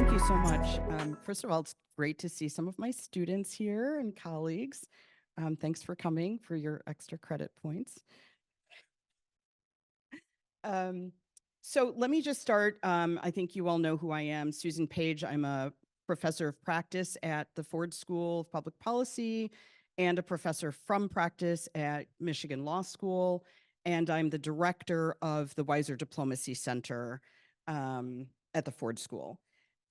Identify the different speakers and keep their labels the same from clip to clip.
Speaker 1: Thank you so much. First of all, it's great to see some of my students here and colleagues. Thanks for coming for your extra credit points. So let me just start. I think you all know who I am. Susan Page. I'm a professor of practice at the Ford School of Public Policy and a professor from practice at Michigan Law School. And I'm the director of the Weiser Diplomacy Center at the Ford School.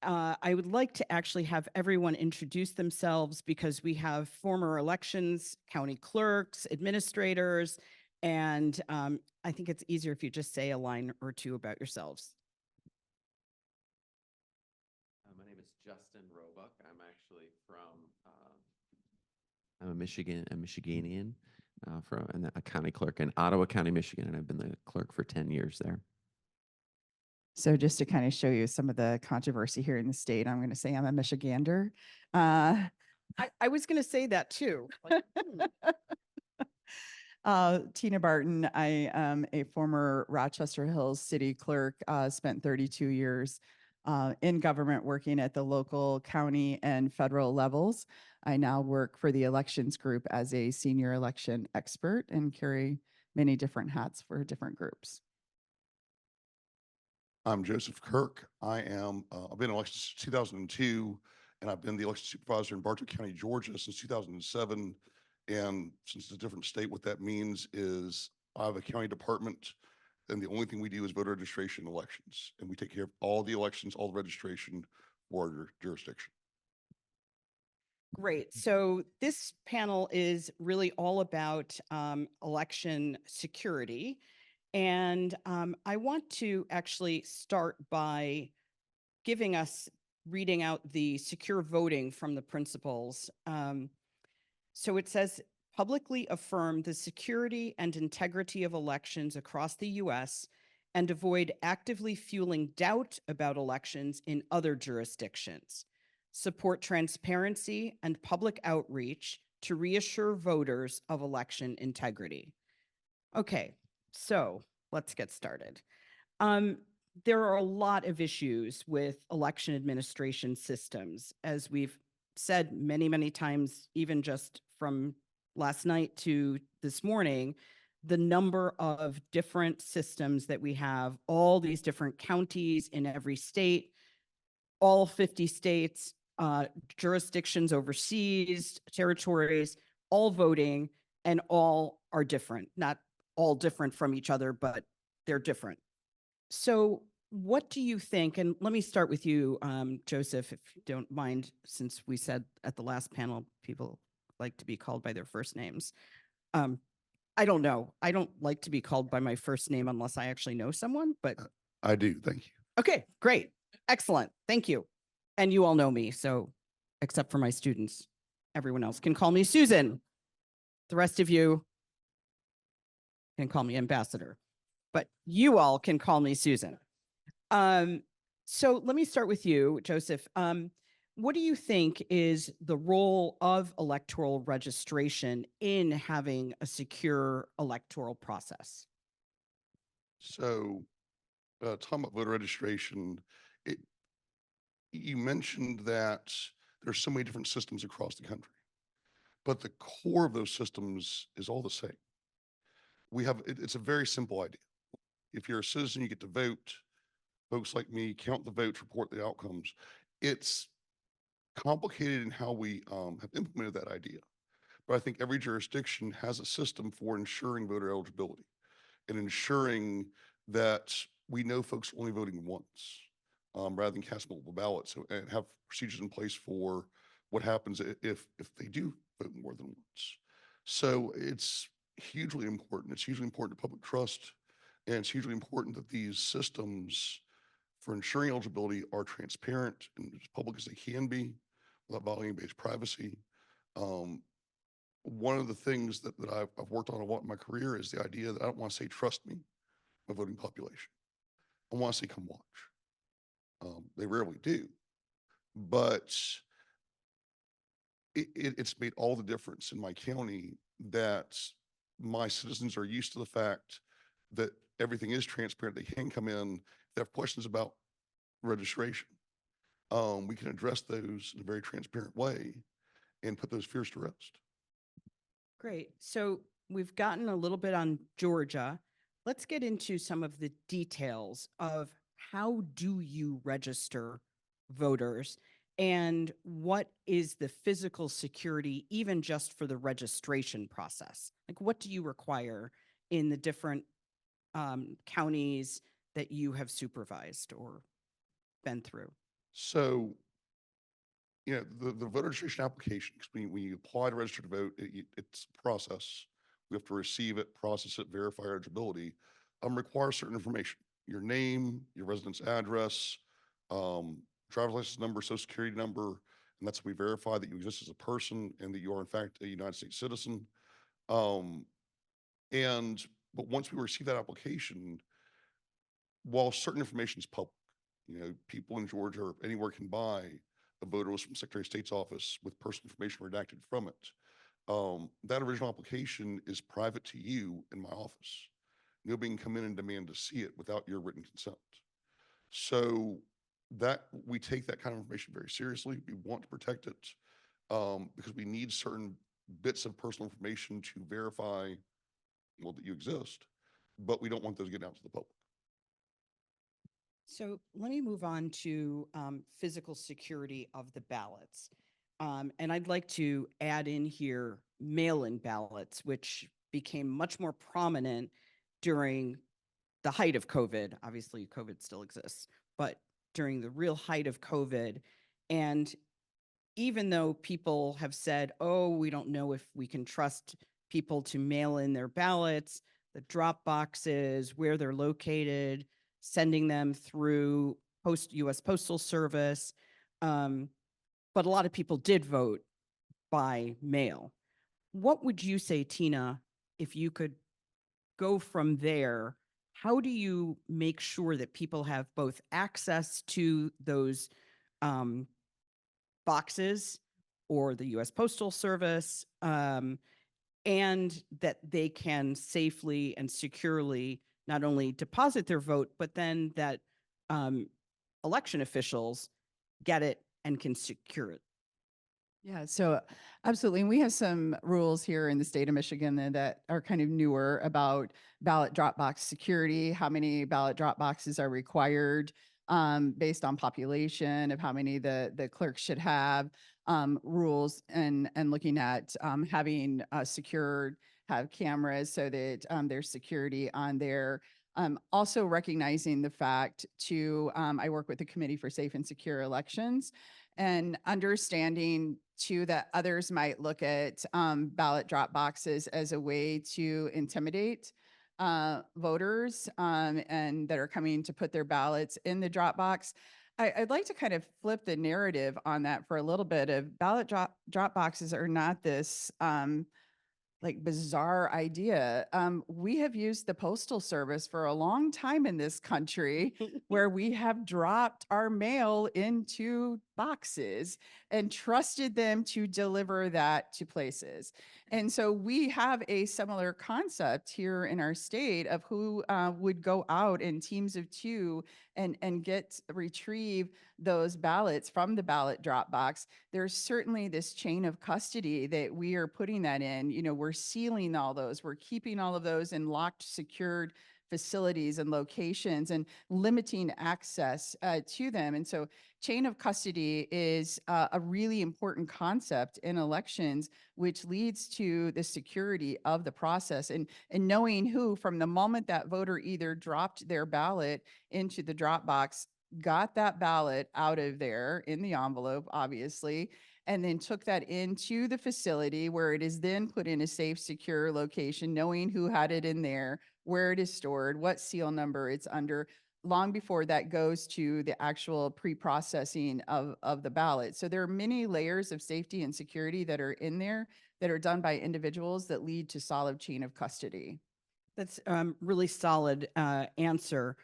Speaker 1: I would like to actually have everyone introduce themselves because we have former elections, county clerks, administrators, and I think it's easier if you just say a line or two about yourselves.
Speaker 2: My name is Justin Roebuck. I'm actually from, I'm a Michiganian, and a county clerk in Ottawa County, Michigan, and I've been the clerk for 10 years there.
Speaker 3: So just to kind of show you some of the controversy here in the state, I'm going to say I'm a Michigander.
Speaker 1: I was going to say that too.
Speaker 3: Tina Barton, I am a former Rochester Hills city clerk, spent 32 years in government working at the local, county, and federal levels. I now work for the elections group as a senior election expert and carry many different hats for different groups.
Speaker 4: I'm Joseph Kirk. I've been in elections since 2002, and I've been the election supervisor in Bartow County, Georgia since 2007. And since it's a different state, what that means is I have a county department, and the only thing we do is voter registration elections. And we take care of all the elections, all the registration for our jurisdiction.
Speaker 1: Great. So this panel is really all about election security. And I want to actually start by reading out the secure voting from the principles. So it says, publicly affirm the security and integrity of elections across the U.S. and avoid actively fueling doubt about elections in other jurisdictions. Support transparency and public outreach to reassure voters of election integrity. Okay, so let's get started. There are a lot of issues with election administration systems, as we've said many, many times, even just from last night to this morning, the number of different systems that we have, all these different counties in every state, all 50 states, jurisdictions overseas, territories, all voting, and all are different. Not all different from each other, but they're different. So what do you think? And let me start with you, Joseph, if you don't mind, since we said at the last panel, people like to be called by their first names. I don't know. I don't like to be called by my first name unless I actually know someone, but.
Speaker 4: I do, thank you.
Speaker 1: Okay, great. Excellent. Thank you. And you all know me, so except for my students, everyone else can call me Susan. The rest of you can call me Ambassador, but you all can call me Susan. So let me start with you, Joseph. What do you think is the role of electoral registration in having a secure electoral process?
Speaker 4: So, talking about voter registration, you mentioned that there's so many different systems across the country, but the core of those systems is all the same. It's a very simple idea. If you're a citizen, you get to vote. Folks like me count the votes, report the outcomes. It's complicated in how we have implemented that idea. But I think every jurisdiction has a system for ensuring voter eligibility and ensuring that we know folks are only voting once rather than cast multiple ballots, and have procedures in place for what happens if they do vote more than once. So it's hugely important. It's hugely important to public trust, and it's hugely important that these systems for ensuring eligibility are transparent and as public as they can be without violating base privacy. One of the things that I've worked on a lot in my career is the idea that I don't want to say, trust me, my voting population. I want to say, come watch. They rarely do, but it's made all the difference in my county that my citizens are used to the fact that everything is transparent. They can come in, if they have questions about registration. we can address those in a very transparent way and put those fears to rest.
Speaker 1: Great. So we've gotten a little bit on Georgia. Let's get into some of the details of how do you register voters and what is the physical security, even just for the registration process? Like, what do you require in the different counties that you have supervised or been through?
Speaker 4: So, the voter registration application, 'cause when you apply to register to vote, it's a process. We have to receive it, process it, verify eligibility, require certain information, your name, your residence address, driver's license number, social security number, and that's we verify that you exist as a person and that you are in fact a United States citizen. Um, but once we receive that application, while certain information is public, people in Georgia or anywhere can buy a voter list from Secretary of State's office with personal information redacted from it. That original application is private to you in my office. Nobody can come in and demand to see it without your written consent. So that we take that kind of information very seriously. We want to protect it because we need certain bits of personal information to verify, well, that you exist, but we don't want those getting out to the public.
Speaker 1: So let me move on to physical security of the ballots. And I'd like to add in here mail-in ballots, which became much more prominent during the height of COVID. Obviously, COVID still exists, but during the real height of COVID. And even though people have said, oh, we don't know if we can trust people to mail in their ballots, the drop boxes, where they're located, sending them through U.S. Postal Service. But a lot of people did vote by mail. What would you say, Tina, if you could go from there? How do you make sure that people have both access to those boxes or the U.S. Postal Service, and that they can safely and securely not only deposit their vote, but then that election officials get it and can secure it?
Speaker 3: Yeah, so absolutely. And we have some rules here in the state of Michigan that are kind of newer about ballot drop box security, how many ballot drop boxes are required based on population of how many the clerk should have, rules and looking at having secured, have cameras so that there's security on there. Also recognizing the fact I work with the Committee for Safe and Secure Elections, and understanding too that others might look at ballot drop boxes as a way to intimidate voters and that are coming to put their ballots in the drop box. I'd like to kind of flip the narrative on that for a little bit. Of ballot drop boxes are not this like bizarre idea. We have used the Postal Service for a long time in this country where we have dropped our mail into boxes and trusted them to deliver that to places. And so we have a similar concept here in our state of who would go out in teams of two and retrieve those ballots from the ballot drop box. There's certainly this chain of custody that we are putting that in. We're sealing all those. We're keeping all of those in locked, secured facilities and locations and limiting access to them. And so chain of custody is a really important concept in elections, which leads to the security of the process and knowing who, from the moment that voter either dropped their ballot into the drop box, got that ballot out of there in the envelope, obviously, and then took that into the facility where it is then put in a safe, secure location, knowing who had it in there, where it is stored, what seal number it's under, long before that goes to the actual pre-processing of the ballot. So there are many layers of safety and security that are in there that are done by individuals that lead to solid chain of custody.
Speaker 1: That's really solid answer.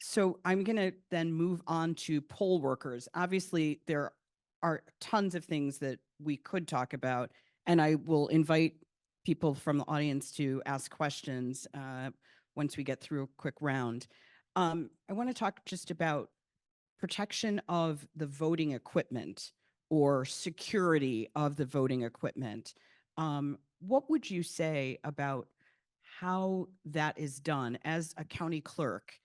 Speaker 1: So I'm going to then move on to poll workers. Obviously, there are tons of things that we could talk about, and I will invite people from the audience to ask questions once we get through a quick round. I want to talk just about protection of the voting equipment or security of the voting equipment. What would you say about how that is done as a county clerk?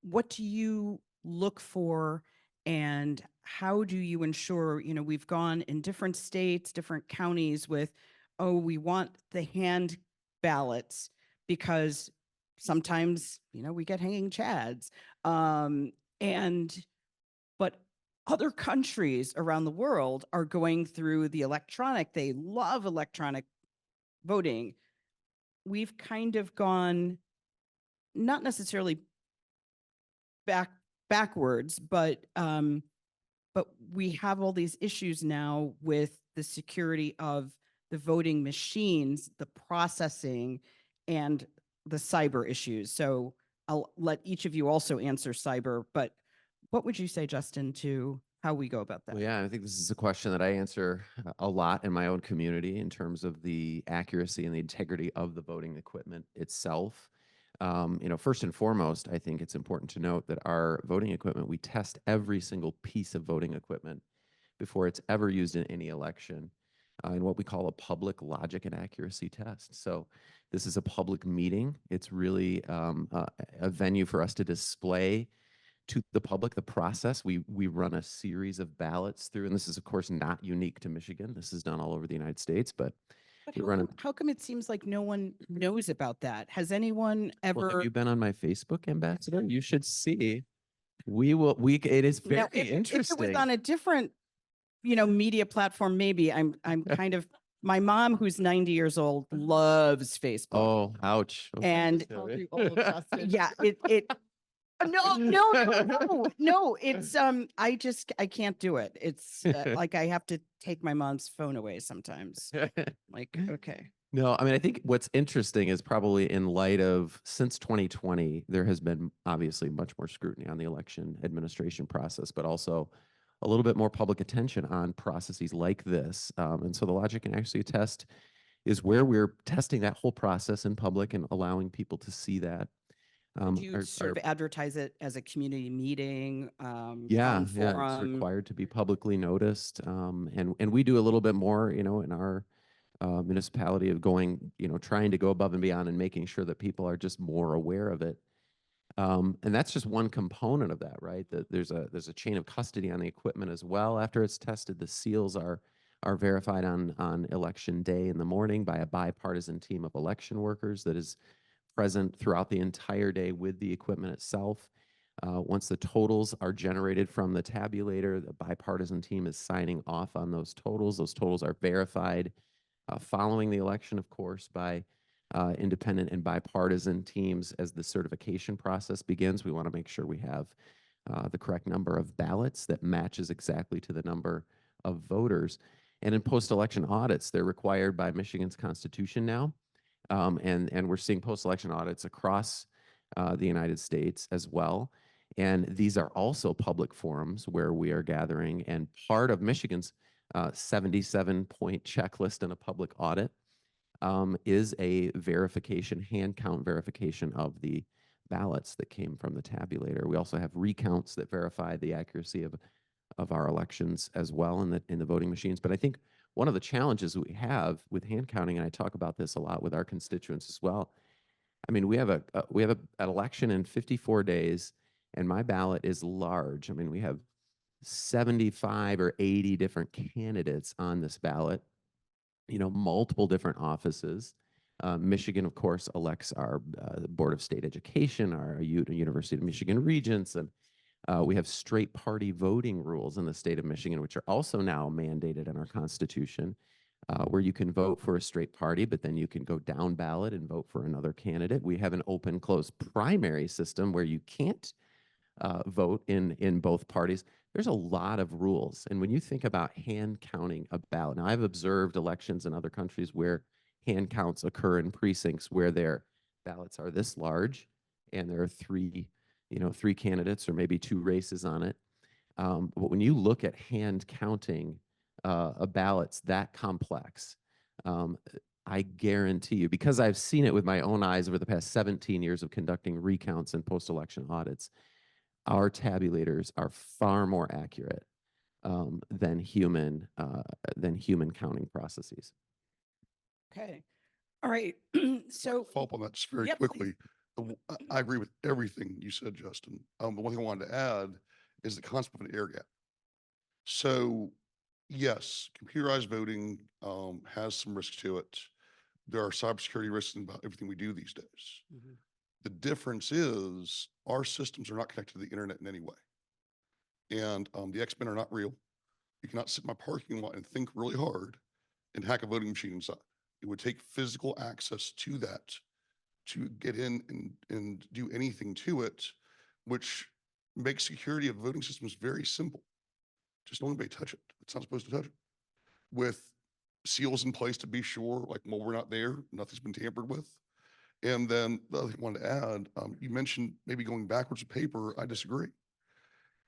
Speaker 1: What do you look for, and how do you ensure, we've gone in different states, different counties with, oh, we want the hand ballots because sometimes, we get hanging chads. And but other countries around the world are going through the electronic. They love electronic voting. We've kind of gone not necessarily backwards, but we have all these issues now with the security of the voting machines, the processing, and the cyber issues. So I'll let each of you also answer cyber, but what would you say, Justin, to how we go about that?
Speaker 2: Well, yeah, I think this is a question that I answer a lot in my own community in terms of the accuracy and the integrity of the voting equipment itself. First and foremost, I think it's important to note that our voting equipment, we test every single piece of voting equipment before it's ever used in any election in what we call a public logic and accuracy test. So this is a public meeting. It's really a venue for us to display to the public the process. We run a series of ballots through, and this is of course not unique to Michigan. This is done all over the United States, but
Speaker 1: But
Speaker 2: we run a
Speaker 1: how come it seems like no one knows about that? Has anyone
Speaker 2: Well,
Speaker 1: ever?
Speaker 2: have you been on my Facebook, Ambassador? You should see. It is very
Speaker 1: Now, if it was
Speaker 2: interesting.
Speaker 1: on a different, media platform, maybe I'm kind of, my mom, who's 90 years old, loves Facebook.
Speaker 2: Oh, ouch. Okay,
Speaker 1: And
Speaker 2: sorry.
Speaker 1: yeah, no, it's, I can't do it. It's like I have to take my mom's phone away sometimes. Like, okay.
Speaker 2: No, I mean, I think what's interesting is probably in light of since 2020, there has been obviously much more scrutiny on the election administration process, but also a little bit more public attention on processes like this. And so the logic and accuracy test is where we're testing that whole process in public and allowing people to see that.
Speaker 1: Do you sort of advertise it as a community meeting?
Speaker 2: Yeah,
Speaker 1: town
Speaker 2: yeah, it's
Speaker 1: forum?
Speaker 2: required to be publicly noticed. And we do a little bit more, in our municipality of going, trying to go above and beyond and making sure that people are just more aware of it. And that's just one component of that, right? That there's a chain of custody on the equipment as well. After it's tested, the seals are verified on election day in the morning by a bipartisan team of election workers that is present throughout the entire day with the equipment itself. Once the totals are generated from the tabulator, the bipartisan team is signing off on those totals. Those totals are verified following the election, of course, by independent and bipartisan teams as the certification process begins. We want to make sure we have the correct number of ballots that matches exactly to the number of voters. And in post-election audits, they're required by Michigan's Constitution now. And we're seeing post-election audits across the United States as well. And these are also public forums where we are gathering. And part of Michigan's 77-point checklist in a public audit is a verification, hand count verification of the ballots that came from the tabulator. We also have recounts that verify the accuracy of our elections as well in the voting machines. But I think one of the challenges we have with hand counting, and I talk about this a lot with our constituents as well. I mean, we have an election in 54 days, and my ballot is large. I mean, we have 75 or 80 different candidates on this ballot, multiple different offices. Michigan, of course, elects our Board of State Education, our University of Michigan Regents, and we have straight party voting rules in the state of Michigan, which are also now mandated in our Constitution, where you can vote for a straight party, but then you can go down ballot and vote for another candidate. We have an open closed primary system where you can't vote in both parties. There's a lot of rules. And when you think about hand counting a ballot, now I've observed elections in other countries where hand counts occur in precincts where their ballots are this large and there are three candidates or maybe two races on it. But when you look at hand counting a ballots that complex, I guarantee you, because I've seen it with my own eyes over the past 17 years of conducting recounts and post-election audits, our tabulators are far more accurate than human counting processes.
Speaker 1: Okay. All right. So,
Speaker 4: Follow up on that just very
Speaker 1: Yep,
Speaker 4: quickly. I agree with everything you said, Justin. The one thing I wanted to add is the concept of an air gap. So yes, computerized voting has some risks to it. There are cybersecurity risks about everything we do these days. The difference is our systems are not connected to the internet in any way. And the X-Men are not real. You cannot sit in my parking lot and think really hard and hack a voting machine inside. It would take physical access to that to get in and do anything to it, which makes security of voting systems very simple. Just don't anybody touch it. It's not supposed to touch it. With seals in place to be sure, like, well, we're not there, nothing's been tampered with. And then the other thing I wanted to add, you mentioned maybe going backwards with paper. I disagree.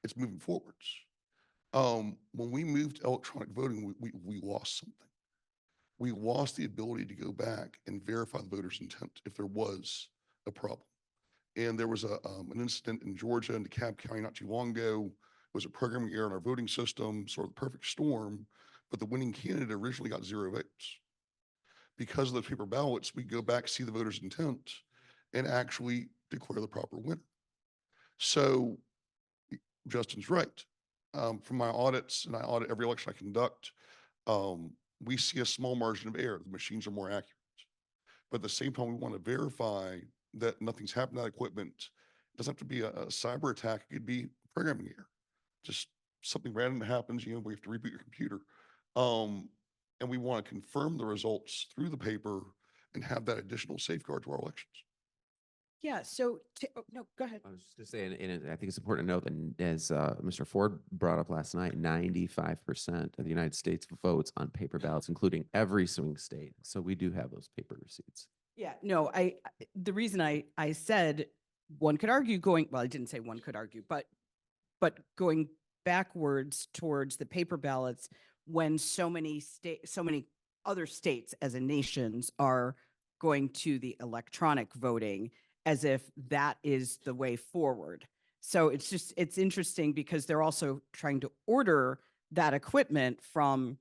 Speaker 4: It's moving forwards. When we moved to electronic voting, we lost something. We lost the ability to go back and verify the voter's intent if there was a problem. And there was an incident in Georgia in DeKalb County not too long ago. It was a programming error in our voting system, sort of the perfect storm, but the winning candidate originally got 0 votes. Because of those paper ballots, we go back, see the voter's intent, and actually declare the proper winner. So Justin's right. From my audits, and I audit every election I conduct, we see a small margin of error. The machines are more accurate. But at the same time, we want to verify that nothing's happened to that equipment. It doesn't have to be a cyber attack. It could be programming error. Just something random that happens, we have to reboot your computer. And we want to confirm the results through the paper and have that additional safeguard to our elections.
Speaker 1: yeah. So, no, go ahead.
Speaker 2: I was just going to say, and I think it's important to note that as Mr. Ford brought up last night, 95% of the United States votes on paper ballots, including every swing state. So we do have those paper receipts.
Speaker 1: Yeah, no, the reason I said one could argue well, I didn't say one could argue, but going backwards towards the paper ballots when so many other states as a nations are going to the electronic voting as if that is the way forward. So it's interesting because they're also trying to order that equipment from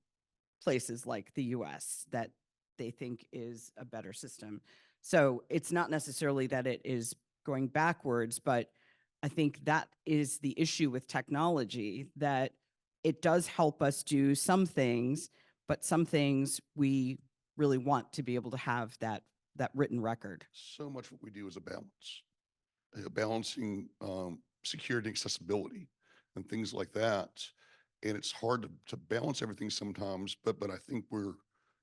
Speaker 1: places like the US that they think is a better system. So it's not necessarily that it is going backwards, but I think that is the issue with technology, that it does help us do some things, but some things we really want to be able to have that written record.
Speaker 4: So much what we do is a balance, balancing security, accessibility, and things like that. And it's hard to balance everything sometimes, but I think we're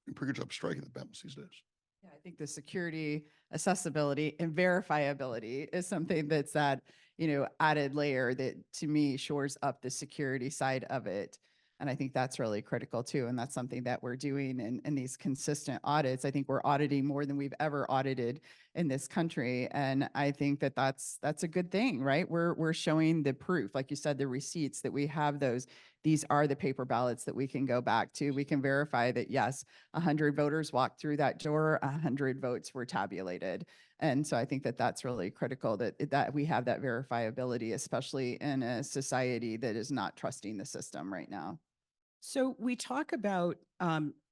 Speaker 4: in pretty good job striking the balance these days.
Speaker 3: Yeah, I think the security, accessibility, and verifiability is something that's that, added layer that to me shores up the security side of it. And I think that's really critical too. And that's something that we're doing in these consistent audits. I think we're auditing more than we've ever audited in this country. And I think that that's a good thing, right? We're showing the proof, like you said, the receipts that we have those. These are the paper ballots that we can go back to. We can verify that, yes, 100 voters walked through that door, 100 votes were tabulated. And so I think that that's really critical that we have that verifiability, especially in a society that is not trusting the system right now.
Speaker 1: So we talk about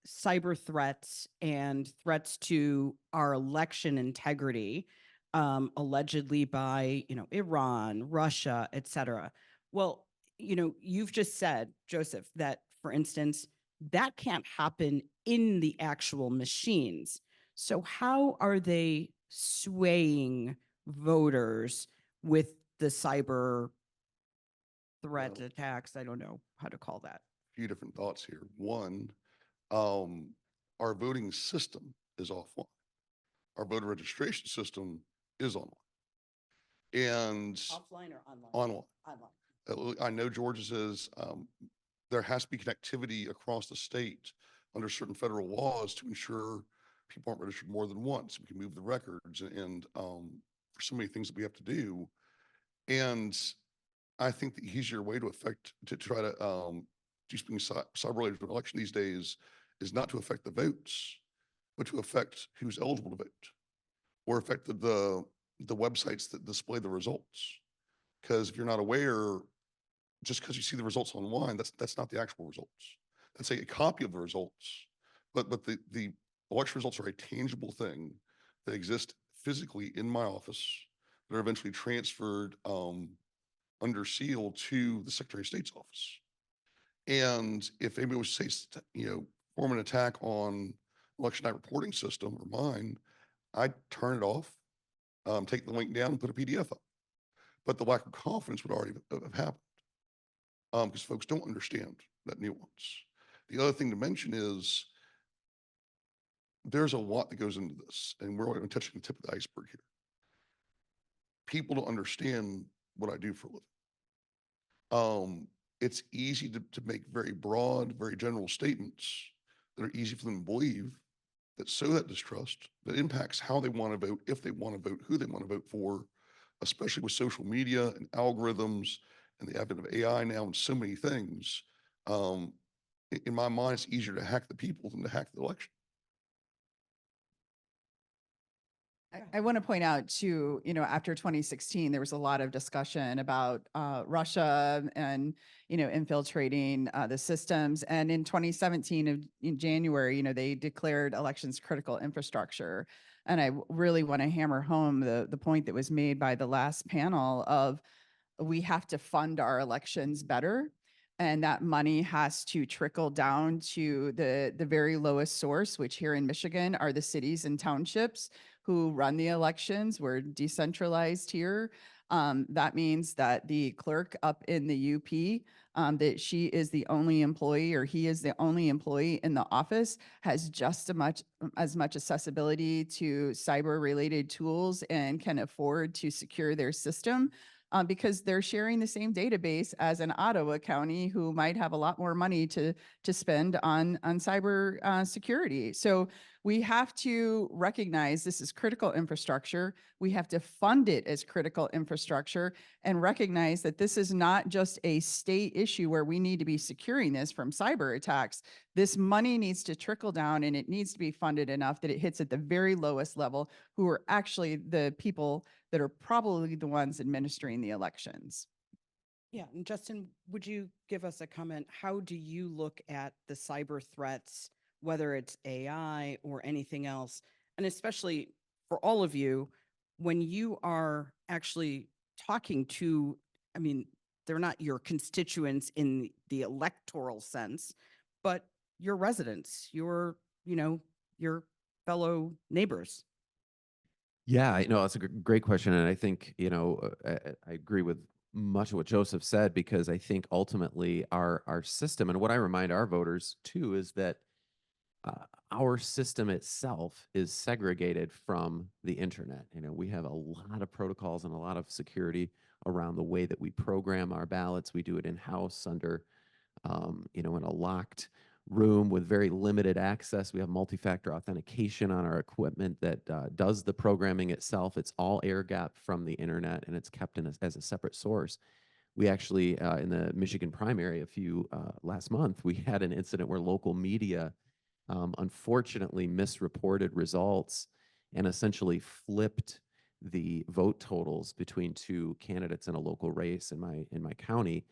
Speaker 1: cyber threats and threats to our election integrity, allegedly by, Iran, Russia, et cetera. Well, you've just said, Joseph, that, for instance, that can't happen in the actual machines. So how are they swaying voters with the cyber threat
Speaker 4: Well,
Speaker 1: attacks? I don't know how to call that.
Speaker 4: Few different thoughts here. One, our voting system is offline. Our voter registration system is online. And
Speaker 1: Offline or online?
Speaker 4: online.
Speaker 1: Online.
Speaker 4: I know Georgia says there has to be connectivity across the state under certain federal laws to ensure people aren't registered more than once. We can move the records and for so many things that we have to do. And I think the easier way to try to do something cyber related to an election these days is not to affect the votes, but to affect who's eligible to vote or affect the websites that display the results. Because if you're not aware, just because you see the results online, that's not the actual results. That's a copy of the results. But the election results are a tangible thing that exist physically in my office that are eventually transferred under seal to the Secretary of State's office. And if anybody was to say, form an attack on election night reporting system or mine, I'd turn it off, take the link down and put a PDF up. But the lack of confidence would already have happened because folks don't understand that nuance. The other thing to mention is there's a lot that goes into this, and we're only touching the tip of the iceberg here. People don't understand what I do for a living. It's easy to make very broad, very general statements that are easy for them to believe that sow that distrust that impacts how they want to vote, if they want to vote, who they want to vote for, especially with social media and algorithms and the advent of AI now and so many things. In my mind, it's easier to hack the people than to hack the election.
Speaker 3: I want to point out too, after 2016, there was a lot of discussion about Russia and, infiltrating the systems. And in 2017, in January, they declared elections critical infrastructure. And I really want to hammer home the point that was made by the last panel of we have to fund our elections better. And that money has to trickle down to the very lowest source, which here in Michigan are the cities and townships who run the elections. We're decentralized here. That means that the clerk up in the UP, that she is the only employee or he is the only employee in the office, has just as much accessibility to cyber-related tools and can afford to secure their system. Because they're sharing the same database as an Ottawa County who might have a lot more money to spend on cyber security. So we have to recognize this is critical infrastructure. We have to fund it as critical infrastructure and recognize that this is not just a state issue where we need to be securing this from cyber attacks. This money needs to trickle down and it needs to be funded enough that it hits at the very lowest level, who are actually the people that are probably the ones administering the elections.
Speaker 1: Yeah, and Justin, would you give us a comment? How do you look at the cyber threats, whether it's AI or anything else? And especially for all of you, when you are actually talking to, I mean, they're not your constituents in the electoral sense, but your residents, your fellow neighbors.
Speaker 2: Yeah, it's a great question. And I think, I agree with much of what Joseph said, because I think ultimately our system, and what I remind our voters too, is that our system itself is segregated from the internet. We have a lot of protocols and a lot of security around the way that we program our ballots. We do it in-house under, in a locked room with very limited access. We have multi-factor authentication on our equipment that does the programming itself. It's all air-gapped from the internet, and it's kept as a separate source. We actually, in the Michigan primary last month, we had an incident where local media unfortunately misreported results and essentially flipped the vote totals between two candidates in a local race in my county.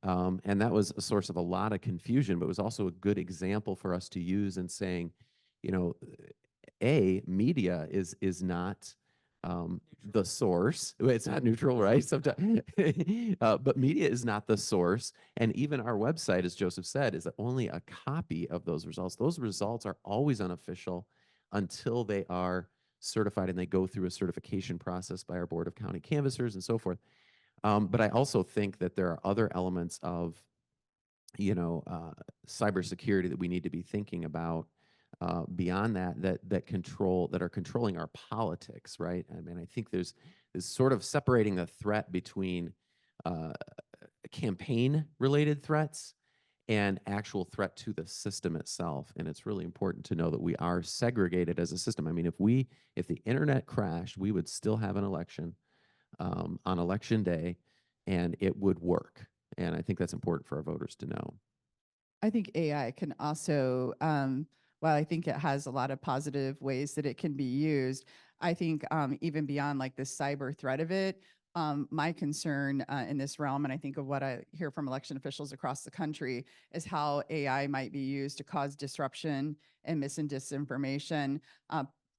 Speaker 2: And that was a source of a lot of confusion, but it was also a good example for us to use in saying, media is not the source. It's not neutral, right? Sometimes, but media is not the source. And even our website, as Joseph said, is only a copy of those results. Those results are always unofficial until they are certified and they go through a certification process by our board of county canvassers and so forth. But I also think that there are other elements of, cybersecurity that we need to be thinking about beyond that are controlling our politics, right? I mean, I think there's sort of separating the threat between campaign-related threats and actual threat to the system itself. And it's really important to know that we are segregated as a system. I mean, if the internet crashed, we would still have an election on election day, and it would work. And I think that's important for our voters to know.
Speaker 3: I think AI can also, while I think it has a lot of positive ways that it can be used, I think even beyond like the cyber threat of it, My concern in this realm, and I think of what I hear from election officials across the country, is how AI might be used to cause disruption and mis and disinformation,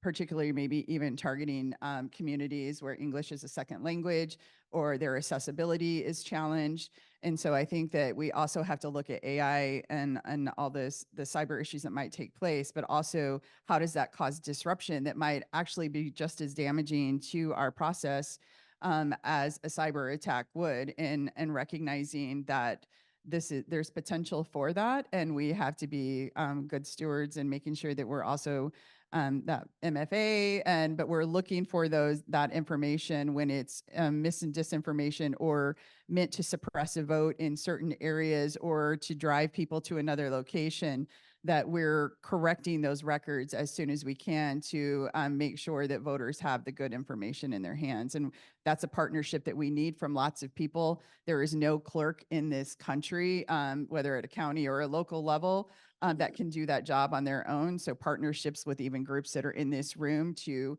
Speaker 3: particularly maybe even targeting communities where English is a second language or their accessibility is challenged. And so I think that we also have to look at AI and all the cyber issues that might take place, but also how does that cause disruption that might actually be just as damaging to our process as a cyber attack would, and recognizing that there's potential for that, and we have to be good stewards and making sure that we're also that MFA, but we're looking for that information when it's mis and disinformation or meant to suppress a vote in certain areas or to drive people to another location, that we're correcting those records as soon as we can to make sure that voters have the good information in their hands. And that's a partnership that we need from lots of people. There is no clerk in this country, whether at a county or a local level, that can do that job on their own. So partnerships with even groups that are in this room to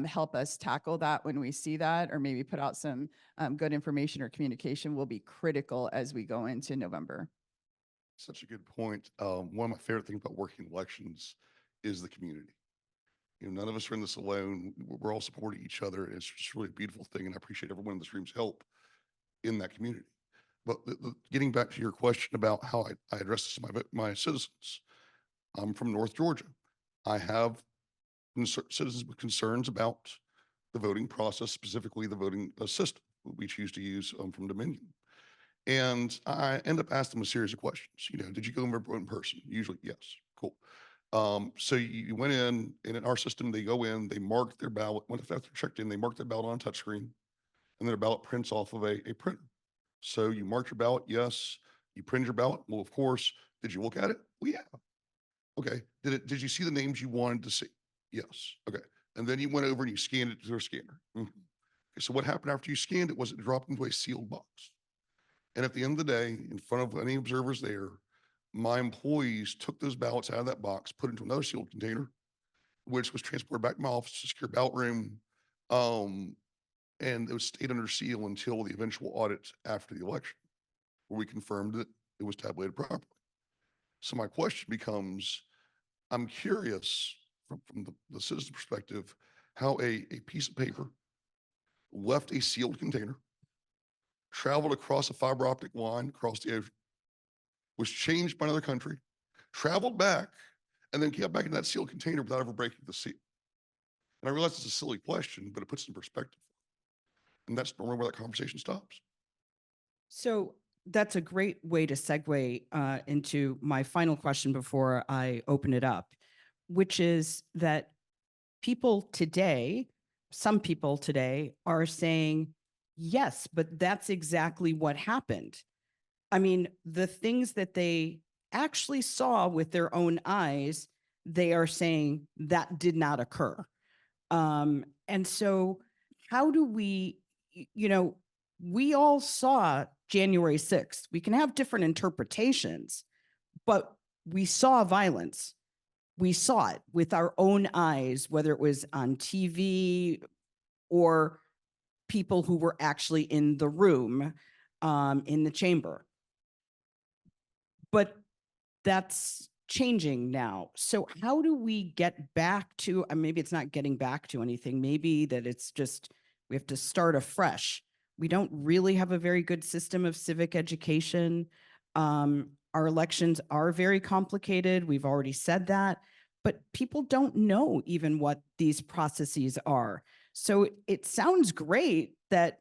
Speaker 3: help us tackle that when we see that, or maybe put out some good information or communication, will be critical as we go into November.
Speaker 4: Such a good point. One of my favorite things about working elections is the community. You know, none of us are in this alone. We're all supporting each other. And it's just really a beautiful thing. And I appreciate everyone in this room's help in that community. But getting back to your question about how I address this to my citizens, I'm from North Georgia. I have citizens with concerns about the voting process, specifically the voting system we choose to use from Dominion. And I end up asking them a series of questions. You know, did you go and vote in person? Usually, yes. Cool. So you went in, and in our system, they go in, they mark their ballot. When after they're checked in, they mark their ballot on a touchscreen, and then their ballot prints off of a printer. So you marked your ballot, yes. You printed your ballot. Well, of course, did you look at it? Well, yeah. Okay. Did you see the names you wanted to see? Yes. Okay. And then you went over and you scanned it to their scanner. Mhm. Okay, so what happened after you scanned it was it dropped into a sealed box. And at the end of the day, in front of any observers there, my employees took those ballots out of that box, put it into another sealed container, which was transported back to my office to secure ballot room. And it was stayed under seal until the eventual audit after the election, where we confirmed that it was tabulated properly. So my question becomes, I'm curious from the citizen perspective, how a piece of paper left a sealed container, traveled across a fiber optic line across the ocean, was changed by another country, traveled back, and then came back in that sealed container without ever breaking the seal. And I realize it's a silly question, but it puts it in perspective. And that's normally where that conversation stops.
Speaker 1: So that's a great way to segue into my final question before I open it up, which is that people today, some people today are saying, yes, but that's exactly what happened. I mean, the things that they actually saw with their own eyes, they are saying that did not occur. And so how do we, we all saw January 6th. We can have different interpretations, but we saw violence. We saw it with our own eyes, whether it was on TV or people who were actually in the room, in the chamber. But that's changing now. So how do we get back to, maybe it's not getting back to anything, maybe that it's just, we have to start afresh. We don't really have a very good system of civic education. Our elections are very complicated. We've already said that, but people don't know even what these processes are. So it sounds great that,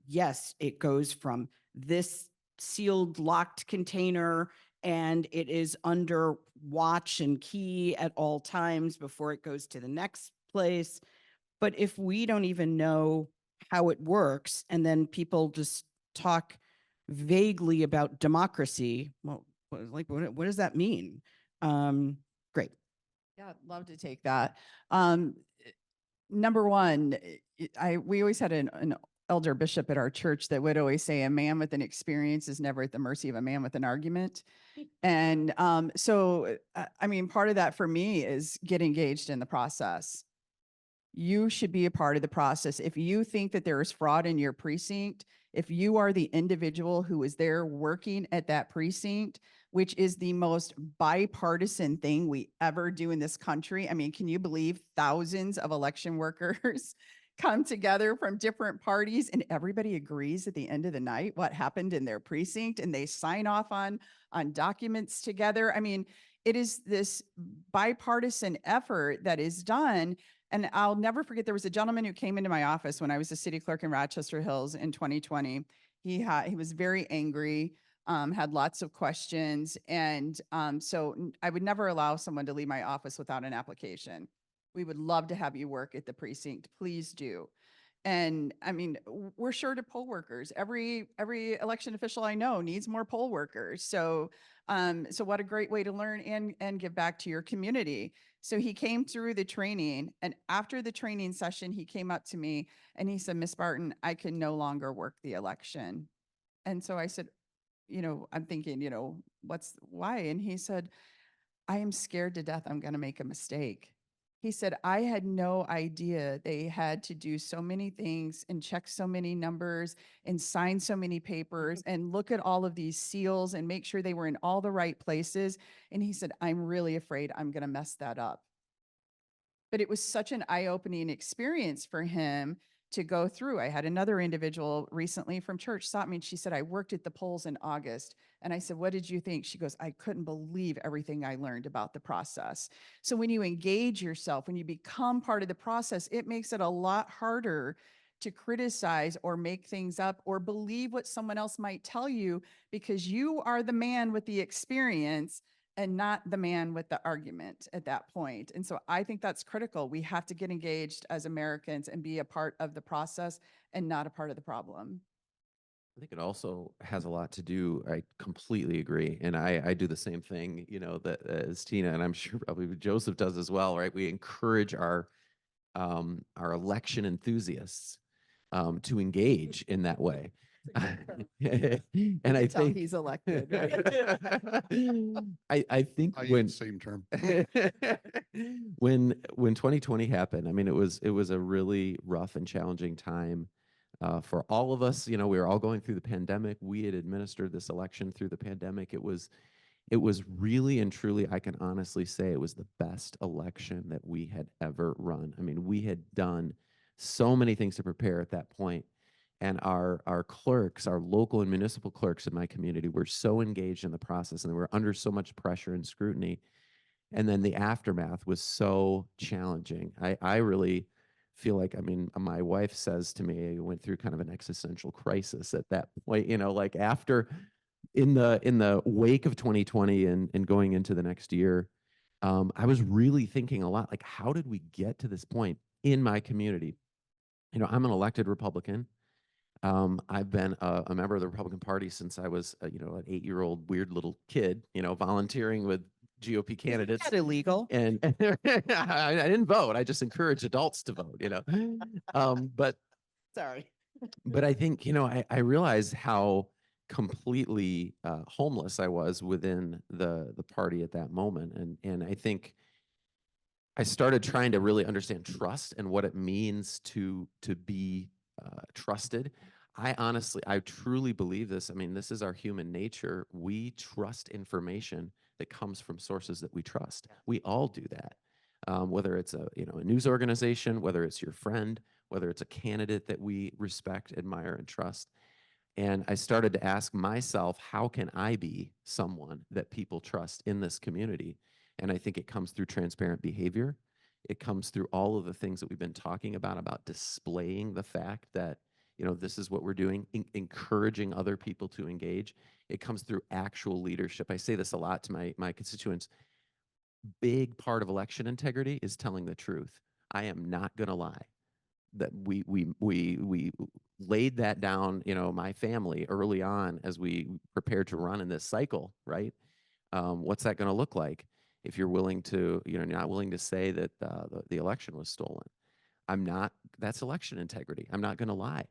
Speaker 1: yes, it goes from this sealed, locked container and it is under watch and key at all times before it goes to the next place. But if we don't even know how it works, and then people just talk vaguely about democracy, well, what does that mean? Great.
Speaker 3: Yeah, I'd love to take that. Number one, we always had an elder bishop at our church that would always say, a man with an experience is never at the mercy of a man with an argument. And so, I mean, part of that for me is get engaged in the process. You should be a part of the process. If you think that there is fraud in your precinct, if you are the individual who is there working at that precinct, which is the most bipartisan thing we ever do in this country. I mean, can you believe thousands of election workers come together from different parties and everybody agrees at the end of the night what happened in their precinct and they sign off on documents together? I mean, it is this bipartisan effort that is done. And I'll never forget, there was a gentleman who came into my office when I was a city clerk in Rochester Hills in 2020. He was very angry, had lots of questions. And so I would never allow someone to leave my office without an application. We would love to have you work at the precinct. Please do. And I mean, we're short of poll workers. Every election official I know needs more poll workers. So, so what a great way to learn and give back to your community. So he came through the training, and after the training session, he came up to me and he said, "Miss Barton, I can no longer work the election." And so I said, I'm thinking, why? And he said, "I am scared to death I'm going to make a mistake." He said, "I had no idea they had to do so many things and check so many numbers and sign so many papers and look at all of these seals and make sure they were in all the right places." And he said, "I'm really afraid I'm going to mess that up." But it was such an eye-opening experience for him to go through. I had another individual recently from church stop me and she said, "I worked at the polls in August." And I said, "What did you think?" She goes, "I couldn't believe everything I learned about the process." So when you engage yourself, when you become part of the process, it makes it a lot harder to criticize or make things up or believe what someone else might tell you, because you are the man with the experience and not the man with the argument at that point. And so I think that's critical. We have to get engaged as Americans and be a part of the process and not a part of the problem.
Speaker 2: I think it also has a lot to do. I completely agree. And I do the same thing, that as Tina, and I'm sure probably Joseph does as well, right? We encourage our election enthusists to engage in that way. And I
Speaker 3: Until
Speaker 2: think
Speaker 3: he's elected, right?
Speaker 2: I think
Speaker 4: I use
Speaker 2: when
Speaker 4: the same term.
Speaker 2: when 2020 happened, I mean, it was a really rough and challenging time for all of us. We were all going through the pandemic. We had administered this election through the pandemic. It was really and truly, I can honestly say, it was the best election that we had ever run. I mean, we had done so many things to prepare at that point. And our clerks, our local and municipal clerks in my community, were so engaged in the process, and they were under so much pressure and scrutiny. And then the aftermath was so challenging. I really feel like, I mean, my wife says to me, I went through kind of an existential crisis at that point, like after, in the wake of 2020 and going into the next year, I was really thinking a lot, like, how did we get to this point in my community? I'm an elected Republican. I've been a member of the Republican Party since I was, an 8-year-old weird little kid, volunteering with GOP candidates.
Speaker 1: Isn't that illegal?
Speaker 2: And I didn't vote. I just encourage adults to vote, But
Speaker 1: Sorry.
Speaker 2: I think, I realized how completely homeless I was within the party at that moment. And I think I started trying to really understand trust and what it means to be trusted. I truly believe this. I mean, this is our human nature. We trust information that comes from sources that we trust. We all do that. Whether it's a news organization, whether it's your friend, whether it's a candidate that we respect, admire, and trust. And I started to ask myself, how can I be someone that people trust in this community? And I think it comes through transparent behavior. It comes through all of the things that we've been talking about displaying the fact that, this is what we're doing, encouraging other people to engage. It comes through actual leadership. I say this a lot to my constituents. Big part of election integrity is telling the truth. I am not going to lie. That we laid that down, my family early on as we prepared to run in this cycle, right? What's that going to look like if you're willing to, not willing to say that the election was stolen? That's election integrity. I'm not going to lie.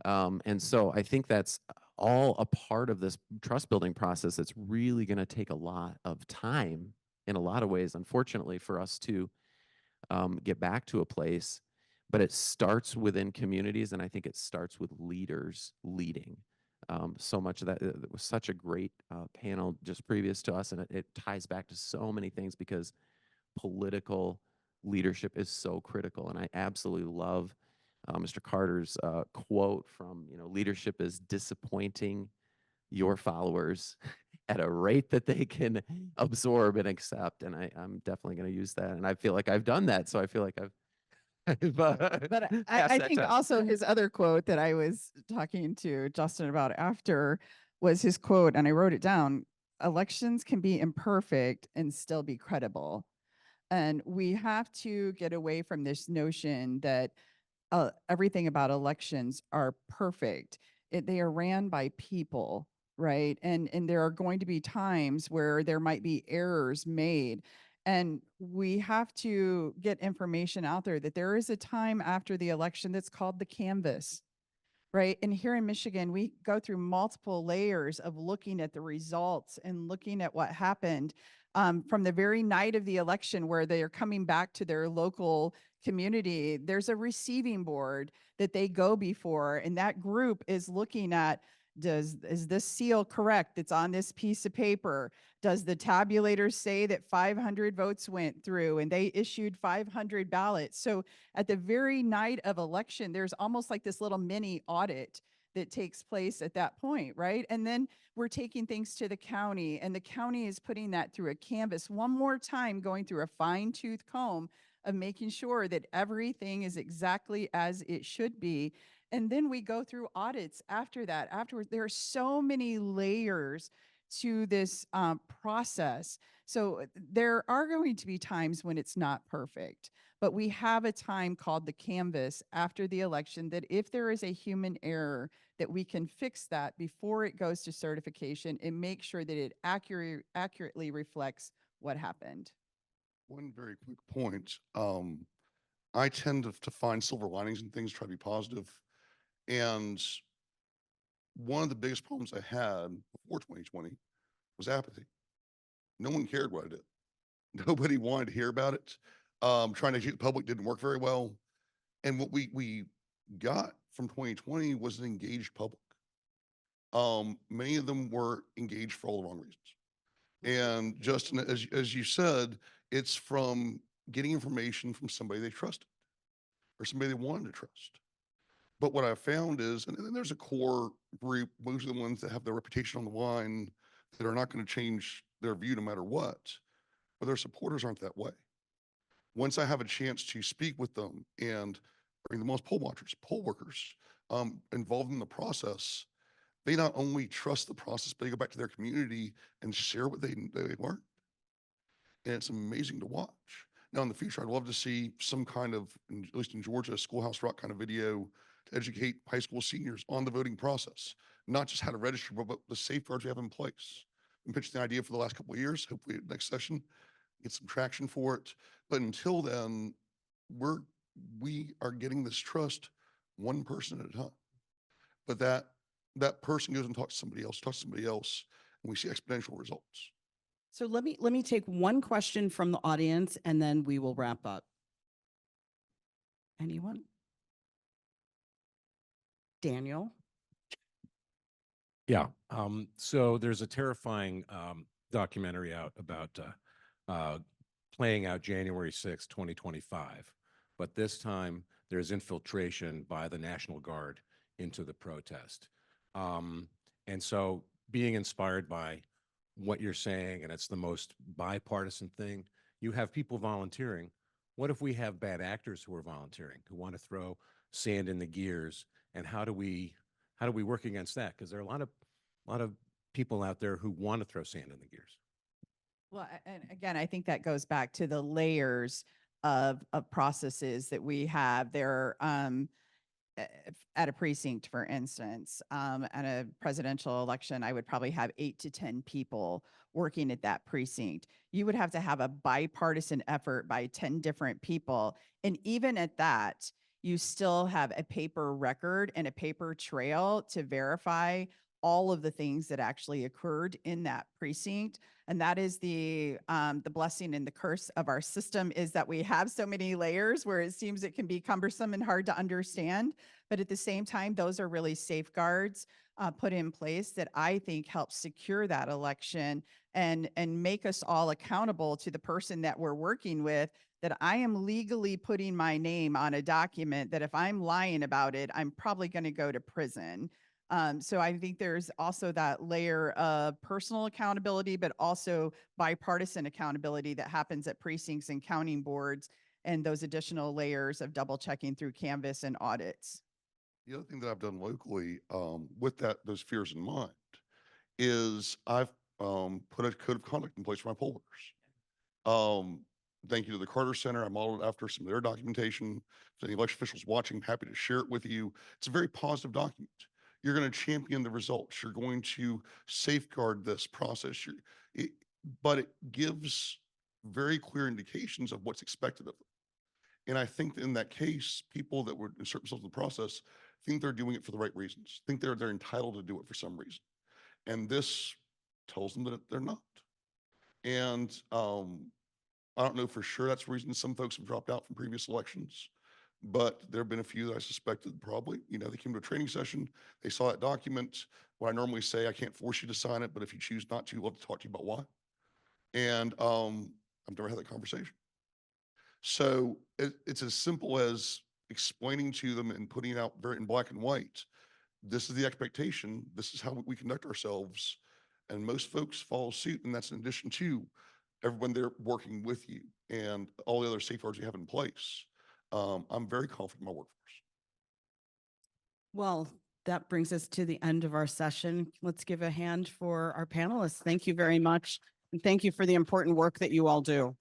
Speaker 2: And so I think that's all a part of this trust building process that's really going to take a lot of time in a lot of ways, unfortunately, for us to get back to a place. but it starts within communities, and I think it starts with leaders leading. So much of that, it was such a great panel just previous to us, and it ties back to so many things because political leadership is so critical. And I absolutely love Mr. Carter's quote from, leadership is disappointing your followers at a rate that they can absorb and accept. And I'm definitely going to use that. And I feel like I've done that. So I feel like I've
Speaker 3: But
Speaker 2: passed
Speaker 3: I
Speaker 2: that
Speaker 3: think
Speaker 2: test.
Speaker 3: also his other quote that I was talking to Justin about after was his quote, and I wrote it down: elections can be imperfect and still be credible. And we have to get away from this notion that everything about elections are perfect. They are ran by people, right? And there are going to be times where there might be errors made. And we have to get information out there that there is a time after the election that's called the canvas, right? And here in Michigan, we go through multiple layers of looking at the results and looking at what happened from the very night of the election, where they are coming back to their local community. There's a receiving board that they go before, and that group is looking at, is this seal correct that's on this piece of paper? Does the tabulator say that 500 votes went through and they issued 500 ballots? So at the very night of election, there's almost like this little mini audit that takes place at that point, right? And then we're taking things to the county, and the county is putting that through a canvas one more time, going through a fine-tooth comb of making sure that everything is exactly as it should be. And then we go through audits after that. Afterwards, there are so many layers to this process. So there are going to be times when it's not perfect, but we have a time called the canvas after the election that if there is a human error, that we can fix that before it goes to certification and make sure that it accurately reflects what happened.
Speaker 4: One very quick point. I tend to find silver linings in things, try to be positive. And one of the biggest problems I had before 2020 was apathy. No one cared what I did. Nobody wanted to hear about it. Trying to educate the public didn't work very well. And what we got from 2020 was an engaged public. Many of them were engaged for all the wrong reasons. And Justin, as you said, it's from getting information from somebody they trusted or somebody they wanted to trust. But what I found is, and then there's a core group, those are the ones that have their reputation on the line, that are not going to change their view no matter what. But their supporters aren't that way. Once I have a chance to speak with them and bring them as poll watchers, poll workers, involved in the process, they not only trust the process, but they go back to their community and share what they learned. And it's amazing to watch. Now, in the future, I'd love to see some kind of, at least in Georgia, Schoolhouse Rock kind of video to educate high school seniors on the voting process, not just how to register, but the safeguards we have in place. Been pitching the idea for the last couple of years. Hopefully, next session, get some traction for it. But until then, we are getting this trust one person at a time. But that person goes and talks to somebody else, and we see exponential results.
Speaker 1: So let me take one question from the audience and then we will wrap up. Anyone? Daniel?
Speaker 5: Yeah. So there's a terrifying documentary out about playing out January 6, 2025. But this time there's infiltration by the National Guard into the protest. And so being inspired by what you're saying, and it's the most bipartisan thing, you have people volunteering. What if we have bad actors who are volunteering, who want to throw sand in the gears? And how do we work against that? Because there are a lot of people out there who want to throw sand in the gears.
Speaker 3: Well, and again, I think that goes back to the layers of processes that we have there. At a precinct, for instance, at a presidential election, I would probably have 8 to 10 people working at that precinct. You would have to have a bipartisan effort by 10 different people. And even at that, you still have a paper record and a paper trail to verify all of the things that actually occurred in that precinct. And that is the blessing and the curse of our system, is that we have so many layers where it seems it can be cumbersome and hard to understand. But at the same time, those are really safeguards put in place that I think help secure that election and make us all accountable to the person that we're working with, that I am legally putting my name on a document that if I'm lying about it, I'm probably going to go to prison. So I think there's also that layer of personal accountability, but also bipartisan accountability that happens at precincts and counting boards, and those additional layers of double checking through Canvas and audits.
Speaker 4: The other thing that I've done locally, with those fears in mind, is I've put a code of conduct in place for my poll workers. Thank you to the Carter Center. I modeled after some of their documentation. If any election officials watching, I'm happy to share it with you. It's a very positive document. You're going to champion the results. You're going to safeguard this process. But it gives very clear indications of what's expected of them. And I think that in that case, people that would insert themselves in the process think they're doing it for the right reasons, think they're entitled to do it for some reason. And this tells them that they're not. And I don't know for sure that's the reason some folks have dropped out from previous elections, but there have been a few that I suspected probably, they came to a training session, they saw that document. What I normally say, I can't force you to sign it, but if you choose not to, I'd love to talk to you about why. And I've never had that conversation. So it's as simple as explaining to them and putting it out very in black and white. This is the expectation. This is how we conduct ourselves. And most folks follow suit. And that's in addition to everyone there working with you and all the other safeguards you have in place. I'm very confident in my workforce.
Speaker 1: Well, that brings us to the end of our session. Let's give a hand for our panelists. Thank you very much. And thank you for the important work that you all do.